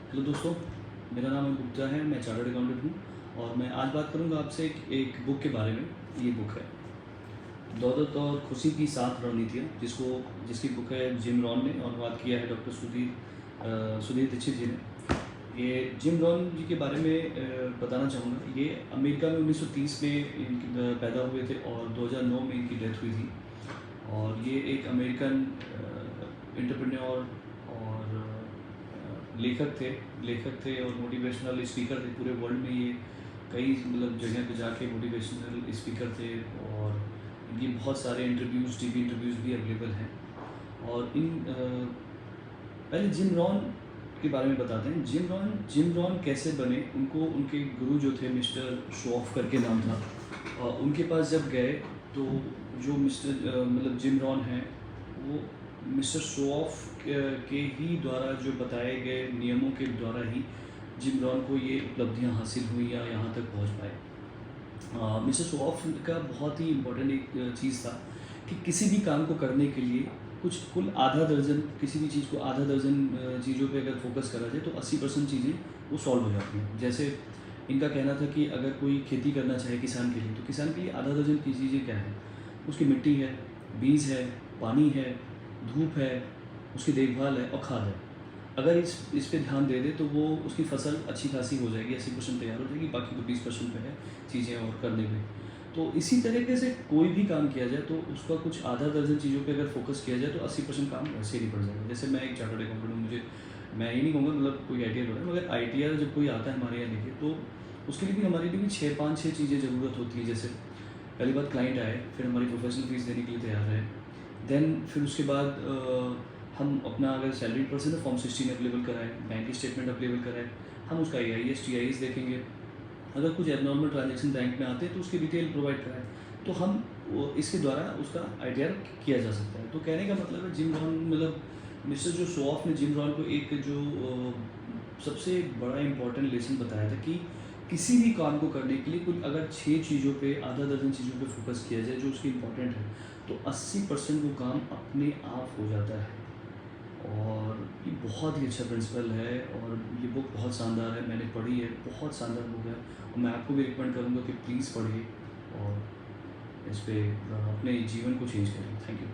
Hello दोस्तों, मेरा नाम अमित गुप्ता है। मैं चार्टर्ड अकाउंटेंट हूँ और मैं आज बात करूँगा आपसे एक बुक के बारे में। ये बुक है दौलत और खुशी की 7 रणनीतियाँ, जिसकी बुक है जिम रॉन ने और अनुवाद किया है डॉक्टर सुधीर दीक्षित जी ने। ये जिम रॉन जी के बारे में बताना चाहूँगा। ये अमेरिका में 1930 में पैदा हुए थे और 2009 में इनकी डेथ हुई थी। और ये एक अमेरिकन एंटरप्रेन्योर और लेखक थे और मोटिवेशनल स्पीकर थे। पूरे वर्ल्ड में ये कई जगह पे जाके मोटिवेशनल स्पीकर थे और इनकी बहुत सारे टीवी इंटरव्यूज़ भी अवेलेबल हैं। और पहले जिम रॉन के बारे में बताते हैं। जिम रॉन कैसे बने, उनको उनके गुरु जो थे मिस्टर शॉफ करके नाम था, उनके पास जब गए तो जो जिम रॉन हैं, वो मिस्टर शॉफ के ही द्वारा जो बताए गए नियमों के द्वारा ही जिम रॉन को ये उपलब्धियां हासिल हुई या यहाँ तक पहुँच पाए। मिस्टर शॉफ का बहुत ही इम्पोर्टेंट एक चीज़ था कि किसी भी काम को करने के लिए कुल आधा दर्जन, किसी भी चीज़ को आधा दर्जन चीज़ों पे अगर फोकस करा जाए तो 80% चीज़ें वो सॉल्व हो जाती हैं। जैसे इनका कहना था कि अगर कोई खेती करना चाहे किसान के लिए, तो किसान के लिए आधा दर्जन की चीज़ें क्या हैं? उसकी मिट्टी है, बीज है, पानी है, धूप है, उसकी देखभाल है और खाद है। अगर इस पे ध्यान दे दे तो वो उसकी फसल अच्छी खासी हो जाएगी, 80% तैयार हो जाएगी, बाकी तो 20% पे है चीज़ें और करने में। तो इसी तरीके से कोई भी काम किया जाए तो उसका कुछ आधा दर्जन चीज़ों पे अगर फोकस किया जाए तो 80% काम वैसे ही निपट जाएगा। जैसे मैं एक चार्टर्ड अकाउंटेंट हूँ, मैं ये नहीं कहूँगा कोई आईटीआर हो रहा है, मगर आईटीआर जब कोई आता है हमारे यहाँ लेके, तो उसके लिए भी हमारे लिए भी 6 चीज़ें ज़रूरत होती है। जैसे पहली बात, क्लाइंट आए, फिर हमारी प्रोफेशनल फीस देने के लिए तैयार है। देन फिर उसके बाद हम अपना अगर सैलरी पर्सन है, फॉर्म 16 अवेलेबल कराएँ, बैंक स्टेटमेंट अवेलेबल कराएँ, हम उसका AIS TIS देखेंगे। अगर कुछ एबनॉर्मल ट्रांजैक्शन बैंक में आते हैं तो उसकी डिटेल प्रोवाइड कराएँ, तो हम इसके द्वारा उसका आईटीआर किया जा सकता है। तो कहने का मतलब है, जिम रॉन मिस्टर जो शो ऑफ ने जिम रॉन को एक जो सबसे बड़ा इम्पोर्टेंट लेसन बताया था कि किसी भी काम को करने के लिए कुल अगर 6 चीज़ों पे, आधा दर्जन चीज़ों पे फोकस किया जाए जो उसकी इम्पोर्टेंट है, तो 80% वो काम अपने आप हो जाता है। और ये बहुत ही अच्छा प्रिंसिपल है और ये बुक बहुत शानदार है। मैंने पढ़ी है, बहुत शानदार बुक है और मैं आपको भी रिकमेंड करूँगा कि प्लीज़ पढ़िए और इस पे अपने जीवन को चेंज करिए। Thank you.